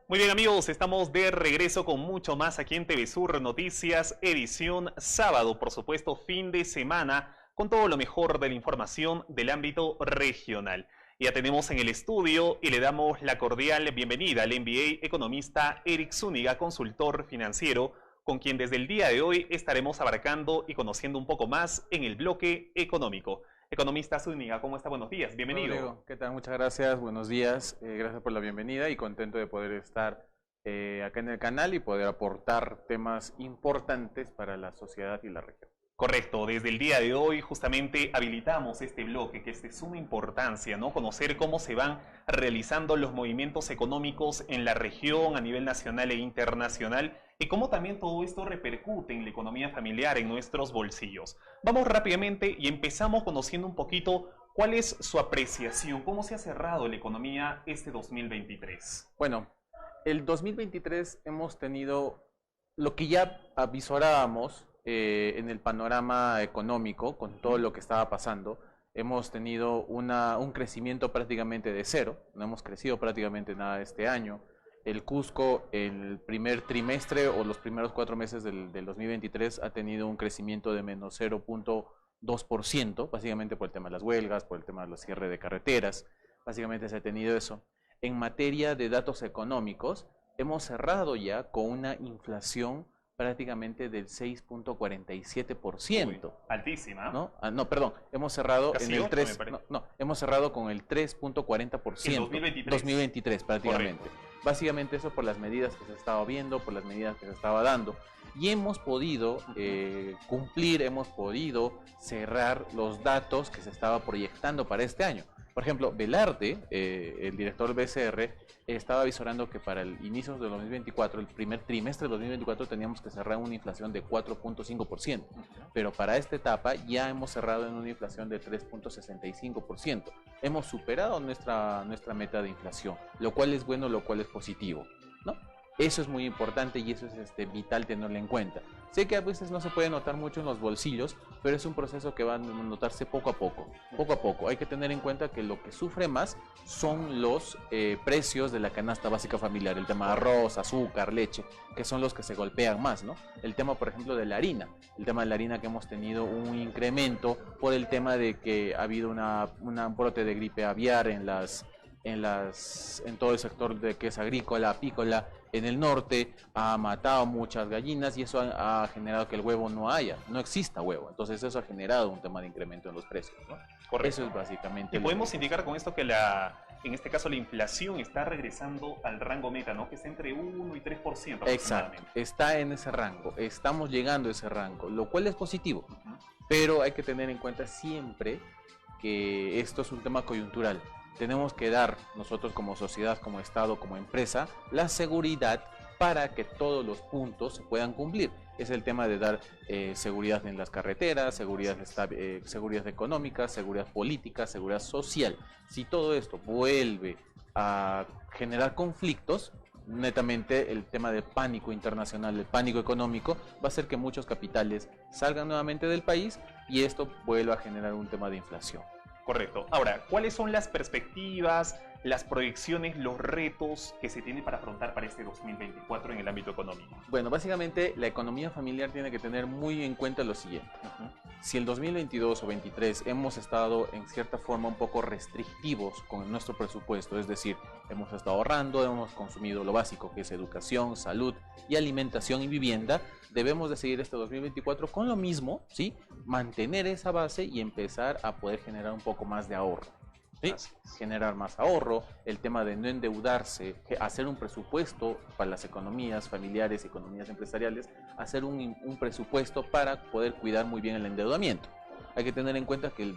Muy bien amigos, estamos de regreso con mucho más aquí en TV Sur Noticias, edición sábado, por supuesto, fin de semana, con todo lo mejor de la información del ámbito regional. Ya tenemos en el estudio y le damos la cordial bienvenida al MBA economista Eric Zúñiga, consultor financiero, con quien desde el día de hoy estaremos abarcando y conociendo un poco más en el bloque económico. Economista Zúñiga, ¿cómo está? Buenos días, bienvenido. Rodrigo, ¿qué tal? Muchas gracias, buenos días, gracias por la bienvenida y contento de poder estar acá en el canal y poder aportar temas importantes para la sociedad y la región. Correcto, desde el día de hoy justamente habilitamos este bloque que es de suma importancia, ¿no? Conocer cómo se van realizando los movimientos económicos en la región a nivel nacional e internacional y cómo también todo esto repercute en la economía familiar, en nuestros bolsillos. Vamos rápidamente y empezamos conociendo un poquito cuál es su apreciación, cómo se ha cerrado la economía este 2023. Bueno, el 2023 hemos tenido lo que ya avisorábamos en el panorama económico, con todo lo que estaba pasando. Hemos tenido un crecimiento prácticamente de cero, no hemos crecido prácticamente nada este año. El Cusco, el primer trimestre o los primeros 4 meses del 2023 ha tenido un crecimiento de menos 0.2%, básicamente por el tema de las huelgas, por el tema de los cierres de carreteras, básicamente se ha tenido eso. En materia de datos económicos, hemos cerrado ya con una inflación prácticamente del 6.47%. Altísima. ¿No? No, perdón, hemos cerrado Casi en el 8, 3, hemos cerrado con el 3.40%. En 2023. 2023 prácticamente. Correcto. Básicamente eso por las medidas que se estaba viendo, por las medidas que se estaba dando. Y hemos podido cumplir, hemos podido cerrar los datos que se estaba proyectando para este año. Por ejemplo, Velarde, el director del BCR, estaba avisorando que para el inicio del 2024, el primer trimestre del 2024, teníamos que cerrar una inflación de 4.5%. Pero para esta etapa ya hemos cerrado en una inflación de 3.65%. Hemos superado nuestra meta de inflación, lo cual es bueno, lo cual es positivo, ¿no? Eso es muy importante y eso es vital tenerlo en cuenta. Sé que a veces no se puede notar mucho en los bolsillos, pero es un proceso que va a notarse poco a poco. Poco a poco. Hay que tener en cuenta que lo que sufre más son los precios de la canasta básica familiar. El tema de arroz, azúcar, leche, que son los que se golpean más, ¿no? El tema, por ejemplo, de la harina. El tema de la harina que hemos tenido un incremento por el tema de que ha habido un brote de gripe aviar en todo el sector de que es agrícola, apícola, en el norte, ha matado muchas gallinas y eso ha generado que el huevo no exista huevo. Entonces eso ha generado un tema de incremento en los precios, ¿no? Correcto. Eso es básicamente. Y podemos indicar con esto que en este caso la inflación está regresando al rango meta, ¿no? Que es entre 1 y 3% aproximadamente. Exacto, está en ese rango, estamos llegando a ese rango, lo cual es positivo, pero hay que tener en cuenta siempre que esto es un tema coyuntural. Tenemos que dar nosotros como sociedad, como Estado, como empresa, la seguridad para que todos los puntos se puedan cumplir. Es el tema de dar seguridad en las carreteras, seguridad económica, seguridad política, seguridad social. Si todo esto vuelve a generar conflictos, netamente el tema del pánico internacional, el pánico económico, va a hacer que muchos capitales salgan nuevamente del país y esto vuelva a generar un tema de inflación. Correcto. Ahora, ¿cuáles son las perspectivas, las proyecciones, los retos que se tienen para afrontar para este 2024 en el ámbito económico? Bueno, básicamente la economía familiar tiene que tener muy en cuenta lo siguiente. Si el 2022 o 2023 hemos estado en cierta forma un poco restrictivos con nuestro presupuesto, es decir, hemos estado ahorrando, hemos consumido lo básico que es educación, salud y alimentación y vivienda, debemos de seguir este 2024 con lo mismo, ¿sí? Mantener esa base y empezar a poder generar un poco más de ahorro. ¿Sí? Generar más ahorro, el tema de no endeudarse, hacer un presupuesto para las economías familiares, economías empresariales, hacer un presupuesto para poder cuidar muy bien el endeudamiento. Hay que tener en cuenta que el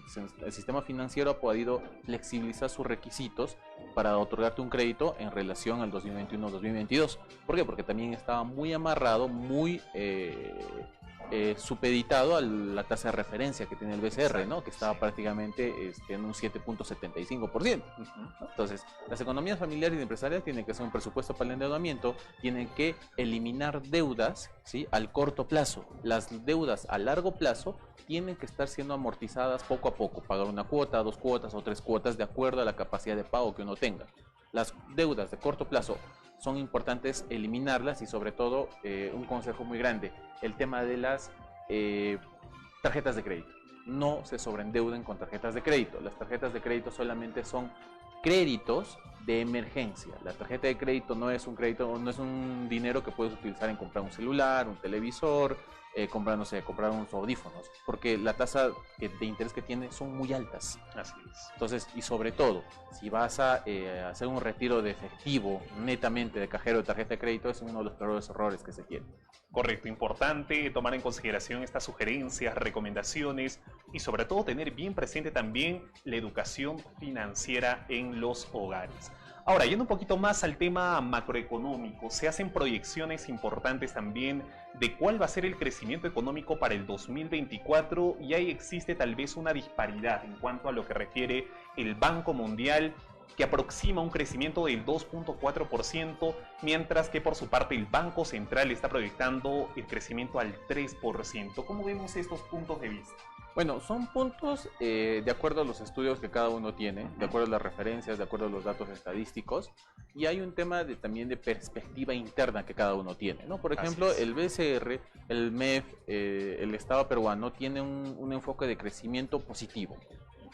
sistema financiero ha podido flexibilizar sus requisitos para otorgarte un crédito en relación al 2021-2022. ¿Por qué? Porque también estaba muy amarrado, muy supeditado a la tasa de referencia que tiene el BCR, ¿no? Que estaba prácticamente en un 7.75%. Entonces, las economías familiares y empresariales tienen que hacer un presupuesto para el endeudamiento, tienen que eliminar deudas, ¿sí? Al corto plazo. Las deudas a largo plazo tienen que estar siendo amortizadas poco a poco, pagar una cuota, 2 cuotas o 3 cuotas de acuerdo a la capacidad de pago que uno tenga. Las deudas de corto plazo son importantes eliminarlas y sobre todo, un consejo muy grande, el tema de las tarjetas de crédito. No se sobreendeuden con tarjetas de crédito. Las tarjetas de crédito solamente son créditos de emergencia. La tarjeta de crédito no es un crédito, no es un dinero que puedes utilizar en comprar un celular, un televisor, comprar, no sé, comprar unos audífonos, porque la tasa de interés que tiene son muy altas. Así es. Entonces, y sobre todo, si vas a hacer un retiro de efectivo netamente de cajero de tarjeta de crédito, es uno de los peores errores que se tiene. Correcto, importante tomar en consideración estas sugerencias, recomendaciones y sobre todo tener bien presente también la educación financiera en los hogares. Ahora, yendo un poquito más al tema macroeconómico, se hacen proyecciones importantes también de cuál va a ser el crecimiento económico para el 2024 y ahí existe tal vez una disparidad en cuanto a lo que refiere el Banco Mundial, que aproxima un crecimiento del 2.4%, mientras que por su parte el Banco Central está proyectando el crecimiento al 3%. ¿Cómo vemos estos puntos de vista? Bueno, son puntos de acuerdo a los estudios que cada uno tiene, de acuerdo a las referencias, de acuerdo a los datos estadísticos, y hay un tema también de perspectiva interna que cada uno tiene, ¿no? Por ejemplo, el BCR, el MEF, el Estado peruano tiene un enfoque de crecimiento positivo,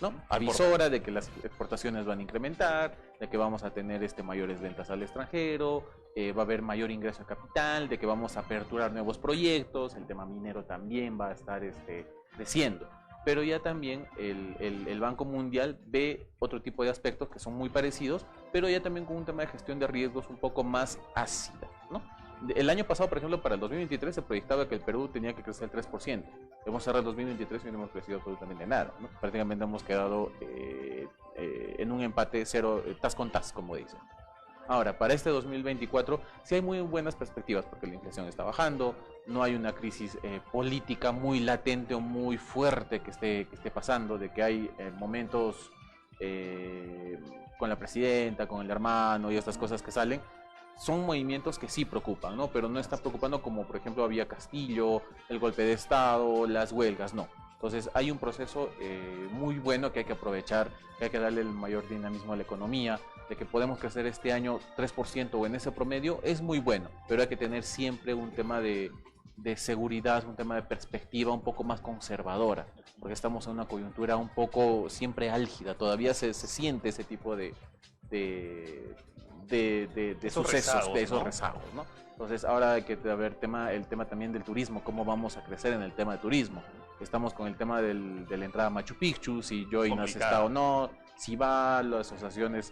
¿no? Avisora de que las exportaciones van a incrementar, de que vamos a tener mayores ventas al extranjero, va a haber mayor ingreso de capital, de que vamos a aperturar nuevos proyectos, el tema minero también va a estar creciendo. Pero ya también el Banco Mundial ve otro tipo de aspectos que son muy parecidos, pero ya también con un tema de gestión de riesgos un poco más ácida, ¿no? El año pasado, por ejemplo, para el 2023 se proyectaba que el Perú tenía que crecer el 3%. Hemos cerrado el 2023 y no hemos crecido absolutamente nada, ¿no? Prácticamente hemos quedado en un empate cero, tas con tas, como dicen. Ahora, para este 2024 sí hay muy buenas perspectivas porque la inflación está bajando, no hay una crisis política muy latente o muy fuerte que esté pasando, de que hay momentos con la presidenta, con el hermano y estas cosas que salen. Son movimientos que sí preocupan, ¿no? Pero no está preocupando como, por ejemplo, había Castillo, el golpe de Estado, las huelgas, no. Entonces hay un proceso muy bueno que hay que aprovechar, que hay que darle el mayor dinamismo a la economía, de que podemos crecer este año 3% o en ese promedio, es muy bueno, pero hay que tener siempre un tema de seguridad, un tema de perspectiva un poco más conservadora, porque estamos en una coyuntura un poco siempre álgida, todavía se siente ese tipo de esos sucesos, rezagos, de esos ¿no? rezagos, ¿no? Entonces ahora hay que ver el tema también del turismo, cómo vamos a crecer en el tema de turismo. Estamos con el tema de la entrada a Machu Picchu, si Joinas está o no, si va, las asociaciones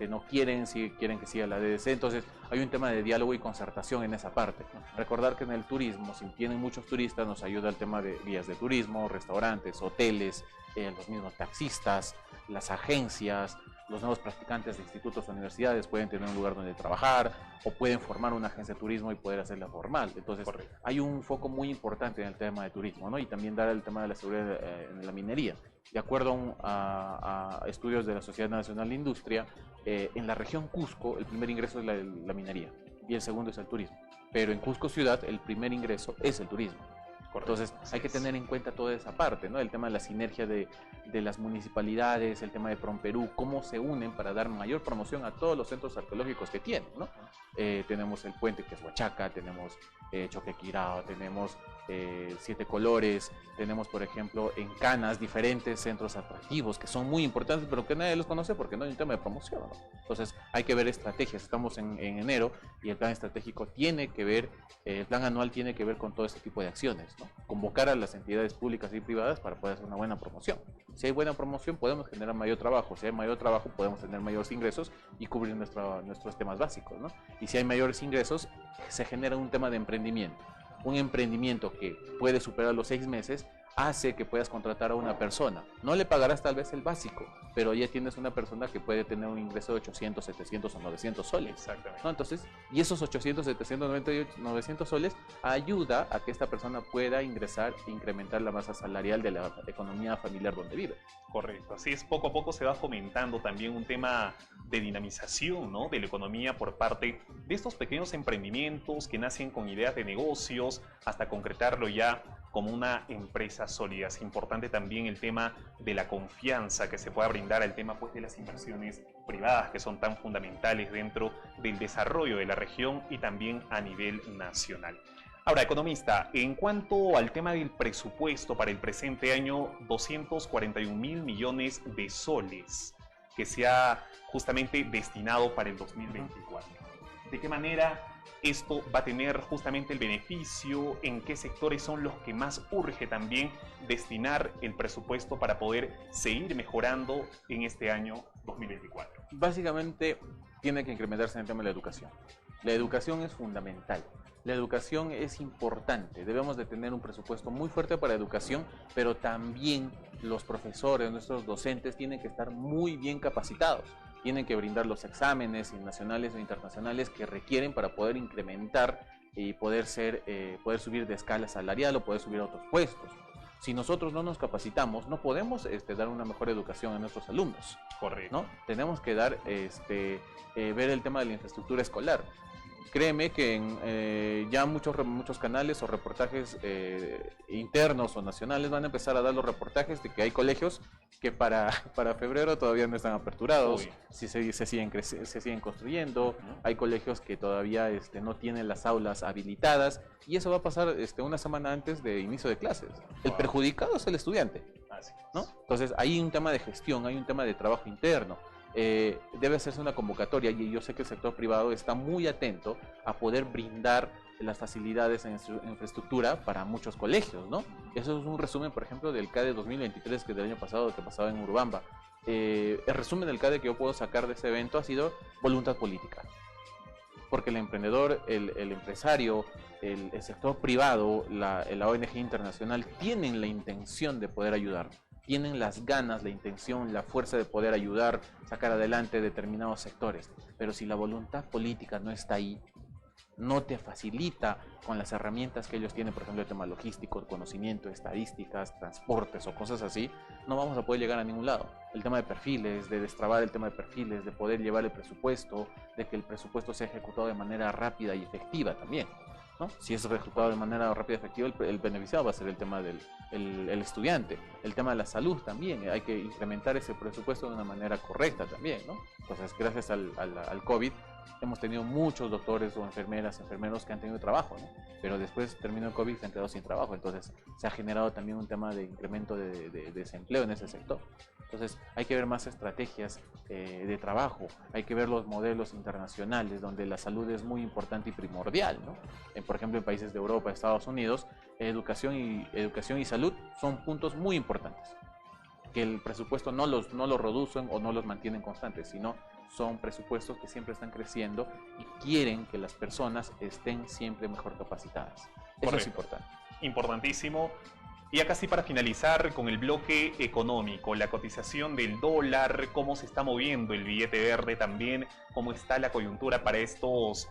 no quieren, si quieren que siga la DDC, entonces hay un tema de diálogo y concertación en esa parte. Recordar que en el turismo, si tienen muchos turistas, nos ayuda el tema de guías de turismo, restaurantes, hoteles, los mismos taxistas, las agencias, los nuevos practicantes de institutos o universidades pueden tener un lugar donde trabajar o pueden formar una agencia de turismo y poder hacerla formal. Entonces, correcto, hay un foco muy importante en el tema de turismo, ¿no? Y también dar el tema de la seguridad en la minería. De acuerdo a estudios de la Sociedad Nacional de Industria, en la región Cusco el primer ingreso es la minería y el segundo es el turismo. Pero en Cusco ciudad el primer ingreso es el turismo. Entonces hay que tener en cuenta toda esa parte, ¿no? El tema de la sinergia de las municipalidades, el tema de Promperú, cómo se unen para dar mayor promoción a todos los centros arqueológicos que tienen, ¿no? Tenemos el puente que es Huachaca, tenemos Choquequirao, tenemos Siete Colores, tenemos por ejemplo en Canas diferentes centros atractivos que son muy importantes pero que nadie los conoce porque no hay un tema de promoción, ¿no? Entonces hay que ver estrategias, estamos en enero y el plan estratégico tiene que ver, el plan anual tiene que ver con todo este tipo de acciones, ¿no? Convocar a las entidades públicas y privadas para poder hacer una buena promoción. Si hay buena promoción podemos generar mayor trabajo, si hay mayor trabajo podemos tener mayores ingresos y cubrir nuestros temas básicos, ¿no? Y si hay mayores ingresos se genera un tema de emprendimiento. Un emprendimiento que puede superar los 6 meses hace que puedas contratar a una persona. No le pagarás tal vez el básico, pero ya tienes una persona que puede tener un ingreso de 800, 700 o 900 soles. Exactamente. ¿No? Entonces, y esos 800, 700, 900 soles ayuda a que esta persona pueda ingresar e incrementar la masa salarial de la economía familiar donde vive. Correcto, así es, poco a poco se va fomentando también un tema de dinamización, ¿no?, de la economía por parte de estos pequeños emprendimientos que nacen con ideas de negocios hasta concretarlo ya como una empresa sólida. Es importante también el tema de la confianza que se pueda brindar al tema pues, de las inversiones privadas que son tan fundamentales dentro del desarrollo de la región y también a nivel nacional. Ahora, economista, en cuanto al tema del presupuesto para el presente año, 241.000 millones de soles que se ha justamente destinado para el 2024. ¿De qué manera esto va a tener justamente el beneficio? ¿En qué sectores son los que más urge también destinar el presupuesto para poder seguir mejorando en este año 2024? Básicamente tiene que incrementarse en el tema de la educación. La educación es fundamental. La educación es importante. Debemos de tener un presupuesto muy fuerte para educación, pero también los profesores, nuestros docentes tienen que estar muy bien capacitados. Tienen que brindar los exámenes nacionales o internacionales que requieren para poder incrementar y poder subir de escala salarial o poder subir a otros puestos. Si nosotros no nos capacitamos, no podemos dar una mejor educación a nuestros alumnos. Correcto. ¿No? Tenemos que ver el tema de la infraestructura escolar. Créeme que ya muchos canales o reportajes internos o nacionales van a empezar a dar los reportajes de que hay colegios que para febrero todavía no están aperturados, si se siguen construyendo, hay colegios que todavía no tienen las aulas habilitadas y eso va a pasar una semana antes de inicio de clases. El perjudicado es el estudiante, ¿no? Entonces hay un tema de gestión, hay un tema de trabajo interno. Debe hacerse una convocatoria y yo sé que el sector privado está muy atento a poder brindar las facilidades en infraestructura para muchos colegios, ¿no? Eso es un resumen, por ejemplo, del CADE 2023 que del año pasado, que pasaba en Urubamba. El resumen del CADE que yo puedo sacar de ese evento ha sido voluntad política. Porque el emprendedor, el empresario, el sector privado, la ONG internacional tienen la intención de poder ayudar. Tienen las ganas, la intención, la fuerza de poder ayudar, sacar adelante determinados sectores. Pero si la voluntad política no está ahí, no te facilita con las herramientas que ellos tienen, por ejemplo, el tema logístico, conocimiento, estadísticas, transportes o cosas así, no vamos a poder llegar a ningún lado. El tema de perfiles, de destrabar el tema de perfiles, de poder llevar el presupuesto, de que el presupuesto sea ejecutado de manera rápida y efectiva también, ¿no? Si es ejecutado de manera rápida y efectiva, el beneficiado va a ser el tema del el estudiante. El tema de la salud también, hay que incrementar ese presupuesto de una manera correcta también, ¿no? Entonces, gracias al COVID, hemos tenido muchos doctores o enfermeros que han tenido trabajo, ¿no? Pero después terminó el COVID y se han quedado sin trabajo. Entonces, se ha generado también un tema de incremento de desempleo en ese sector. Entonces, hay que ver más estrategias de trabajo, hay que ver los modelos internacionales donde la salud es muy importante y primordial, ¿no? Por ejemplo, en países de Europa, Estados Unidos, educación y salud son puntos muy importantes. Que el presupuesto no los reducen o no los mantienen constantes, sino son presupuestos que siempre están creciendo y quieren que las personas estén siempre mejor capacitadas. Eso Correcto. es importante. Importantísimo. Y ya casi para finalizar con el bloque económico, la cotización del dólar, cómo se está moviendo el billete verde también, cómo está la coyuntura para estos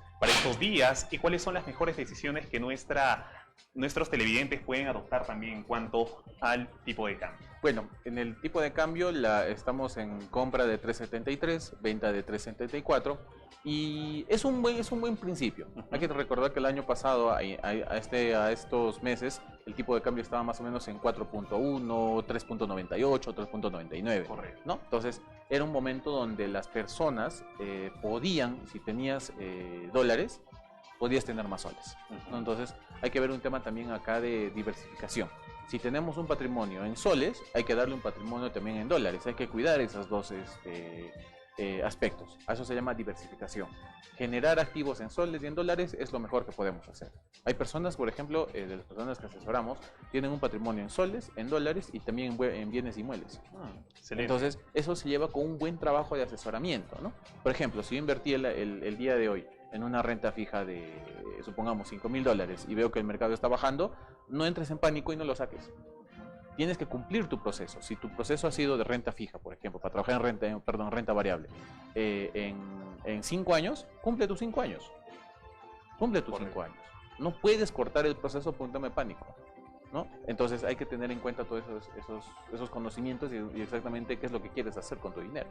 días y cuáles son las mejores decisiones que nuestros televidentes pueden adoptar también en cuanto al tipo de cambio. Bueno, en el tipo de cambio estamos en compra de 3.73, venta de 3.74 y es un buen principio. Hay que recordar que el año pasado, a estos meses, el tipo de cambio estaba más o menos en 4.1, 3.98, 3.99. Correcto. ¿No? Entonces, era un momento donde las personas podían, si tenías dólares, podías tener más soles, ¿no? Entonces, hay que ver un tema también acá de diversificación. Si tenemos un patrimonio en soles, hay que darle un patrimonio también en dólares. Hay que cuidar esos dos aspectos. A eso se llama diversificación. Generar activos en soles y en dólares es lo mejor que podemos hacer. Hay personas, por ejemplo, de las personas que asesoramos, tienen un patrimonio en soles, en dólares y también en bienes inmuebles. Entonces, eso se lleva con un buen trabajo de asesoramiento, ¿no? Por ejemplo, si yo invertí el día de hoy en una renta fija de, supongamos, $5.000 y veo que el mercado está bajando, no entres en pánico y no lo saques. Tienes que cumplir tu proceso. Si tu proceso ha sido de renta fija, por ejemplo, para trabajar en renta variable, en 5 años, cumple tus 5 años. Cumple tus 5 años. No puedes cortar el proceso por un tema de pánico, ¿no? Entonces hay que tener en cuenta todos esos conocimientos y exactamente qué es lo que quieres hacer con tu dinero,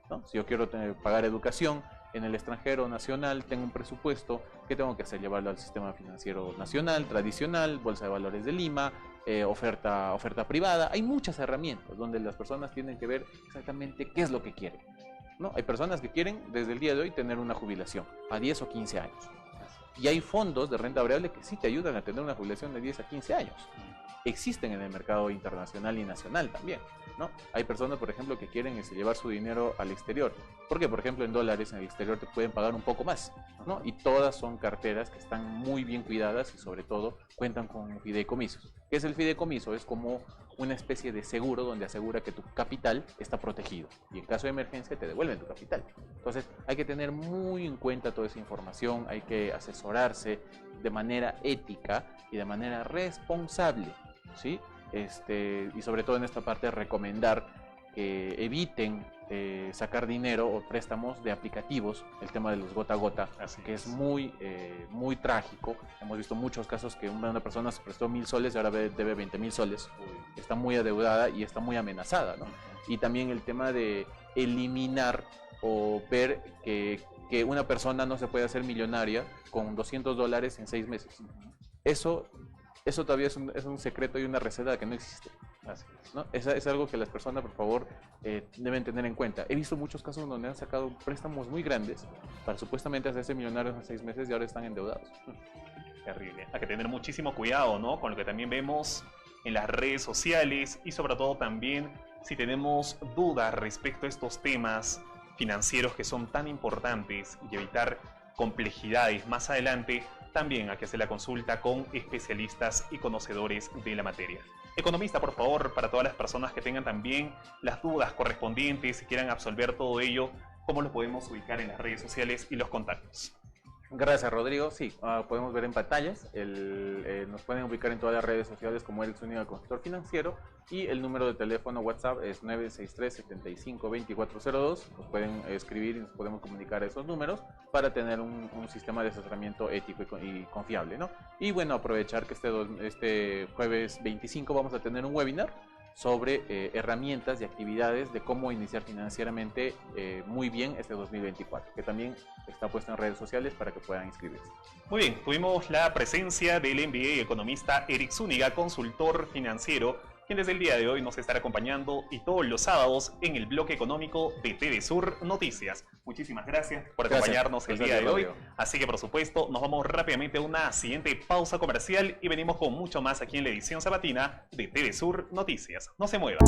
¿no? Si yo quiero pagar educación en el extranjero nacional tengo un presupuesto, ¿qué tengo que hacer? Llevarlo al sistema financiero nacional, tradicional, Bolsa de Valores de Lima, oferta privada. Hay muchas herramientas donde las personas tienen que ver exactamente qué es lo que quieren, ¿no? Hay personas que quieren desde el día de hoy tener una jubilación a 10 o 15 años. Y hay fondos de renta variable que sí te ayudan a tener una jubilación de 10 a 15 años. Existen en el mercado internacional y nacional también, ¿no? Hay personas, por ejemplo, que quieren llevar su dinero al exterior. Porque, por ejemplo, en dólares en el exterior te pueden pagar un poco más, ¿no? Y todas son carteras que están muy bien cuidadas y sobre todo cuentan con fideicomisos. ¿Qué es el fideicomiso? Es como una especie de seguro donde asegura que tu capital está protegido y en caso de emergencia te devuelven tu capital. Entonces hay que tener muy en cuenta toda esa información, hay que asesorarse de manera ética y de manera responsable, ¿sí? Y sobre todo en esta parte recomendar que eviten sacar dinero o préstamos de aplicativos, el tema de los gota a gota, que es muy trágico. Hemos visto muchos casos que una persona se prestó 1.000 soles y ahora debe 20.000 soles, está muy adeudada y está muy amenazada, ¿no? Y también el tema de eliminar o ver que una persona no se puede hacer millonaria con $200 en 6 meses. Eso todavía es un secreto y una receta que no existe, ¿no? Es algo que las personas, por favor, deben tener en cuenta. He visto muchos casos donde han sacado préstamos muy grandes para supuestamente hacerse millonarios en 6 meses y ahora están endeudados. Terrible. Hay que tener muchísimo cuidado, ¿no? Con lo que también vemos en las redes sociales y sobre todo también si tenemos dudas respecto a estos temas financieros que son tan importantes y evitar complejidades más adelante, también hay que hacer la consulta con especialistas y conocedores de la materia. Economista, por favor, para todas las personas que tengan también las dudas correspondientes y quieran absolver todo ello, ¿cómo lo podemos ubicar en las redes sociales y los contactos? Gracias, Rodrigo. Sí, podemos ver en pantallas. Nos pueden ubicar en todas las redes sociales como Eric Zúñiga, consultor financiero, y el número de teléfono WhatsApp es 963-75-2402. Nos pueden escribir y nos podemos comunicar esos números para tener un sistema de asesoramiento ético y confiable, ¿no? Y bueno, aprovechar que este jueves 25 vamos a tener un webinar sobre herramientas y actividades de cómo iniciar financieramente muy bien este 2024, que también está puesto en redes sociales para que puedan inscribirse. Muy bien, tuvimos la presencia del MBA y economista Eric Zúñiga, consultor financiero, quien desde el día de hoy nos estará acompañando y todos los sábados en el bloque económico de TV Sur Noticias. Muchísimas gracias por acompañarnos el día de hoy. Así que, por supuesto, nos vamos rápidamente a una siguiente pausa comercial y venimos con mucho más aquí en la edición sabatina de TV Sur Noticias. No se muevan.